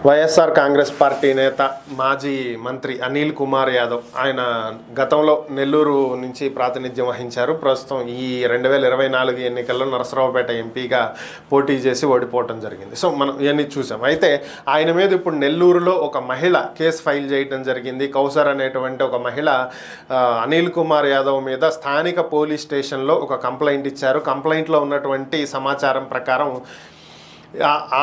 YSR Congress party నేత మాజీ మంత్రి అనిల్ కుమార్ యాదవ్ ఆయన గతంలో నెల్లూరు నుంచి ప్రాతినిధ్యం వహించారు. ప్రస్తుతం ఈ 2024 ఎన్నికల్లో నరసరావుపేట ఎంపీగా పోటీ చేసి ఓడిపోవడం జరిగింది. సో మనం ఇవన్నీ చూసాం. అయితే ఆయన మీద ఇప్పుడు నెల్లూరులో ఒక మహిళ కేసు ఫైల్ చేయడం జరిగింది. కౌసర్ అనేటువంటి ఒక మహిళ అనిల్ కుమార్ యాదవ్ మీద స్థానిక పోలీస్ స్టేషన్లో ఒక కంప్లైంట్ ఇచ్చారు. కంప్లైంట్లో ఉన్నటువంటి సమాచారం ప్రకారం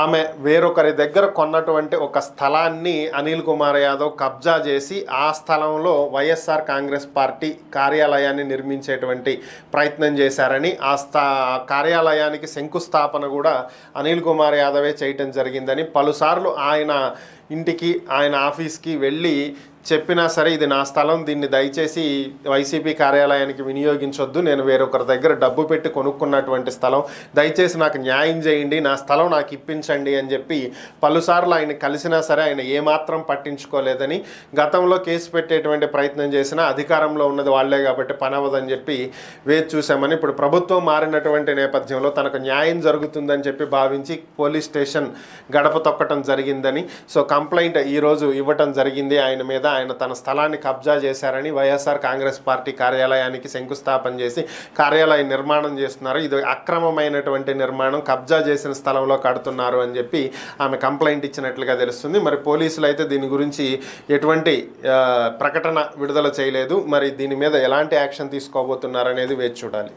ఆమె వేరొకరి దగ్గర కొన్నటువంటి ఒక స్థలాన్ని అనిల్ కుమార్ యాదవ్ కబ్జా చేసి ఆ స్థలంలో వైఎస్ఆర్ కాంగ్రెస్ పార్టీ కార్యాలయాన్ని నిర్మించేటువంటి ప్రయత్నం చేశారని, ఆ కార్యాలయానికి శంకుస్థాపన కూడా అనిల్ కుమార్ యాదవే చేయటం జరిగిందని పలుసార్లు ఆయన ఇంటికి ఆయన ఆఫీస్కి వెళ్ళి చెప్పినా సరే ఇది నా స్థలం, దీన్ని దయచేసి వైసీపీ కార్యాలయానికి వినియోగించొద్దు, నేను వేరొకరి దగ్గర డబ్బు పెట్టి కొనుక్కున్నటువంటి స్థలం, దయచేసి నాకు న్యాయం చేయండి, నా స్థలం నాకు ఇప్పించండి అని చెప్పి పలుసార్లు ఆయన కలిసినా సరే ఆయన ఏమాత్రం పట్టించుకోలేదని, గతంలో కేసు పెట్టేటువంటి ప్రయత్నం చేసినా అధికారంలో ఉన్నది వాళ్లే కాబట్టి పని అవ్వదని చెప్పి వేచి చూసామని, ఇప్పుడు ప్రభుత్వం మారినటువంటి నేపథ్యంలో తనకు న్యాయం జరుగుతుందని చెప్పి భావించి పోలీస్ స్టేషన్ గడప తొక్కటం జరిగిందని, సో కంప్లైంట్ ఈరోజు ఇవ్వటం జరిగింది. ఆయన మీద ఆయన తన స్థలాన్ని కబ్జా చేశారని, వైఎస్ఆర్ కాంగ్రెస్ పార్టీ కార్యాలయానికి శంకుస్థాపన చేసి కార్యాలయ నిర్మాణం చేస్తున్నారు, ఇది అక్రమమైనటువంటి నిర్మాణం, కబ్జా చేసిన స్థలంలో కడుతున్నారు అని చెప్పి ఆమె కంప్లైంట్ ఇచ్చినట్లుగా తెలుస్తుంది. మరి పోలీసులు అయితే దీని గురించి ఎటువంటి ప్రకటన విడుదల చేయలేదు. మరి దీని మీద ఎలాంటి యాక్షన్ తీసుకోబోతున్నారు అనేది వేచి చూడాలి.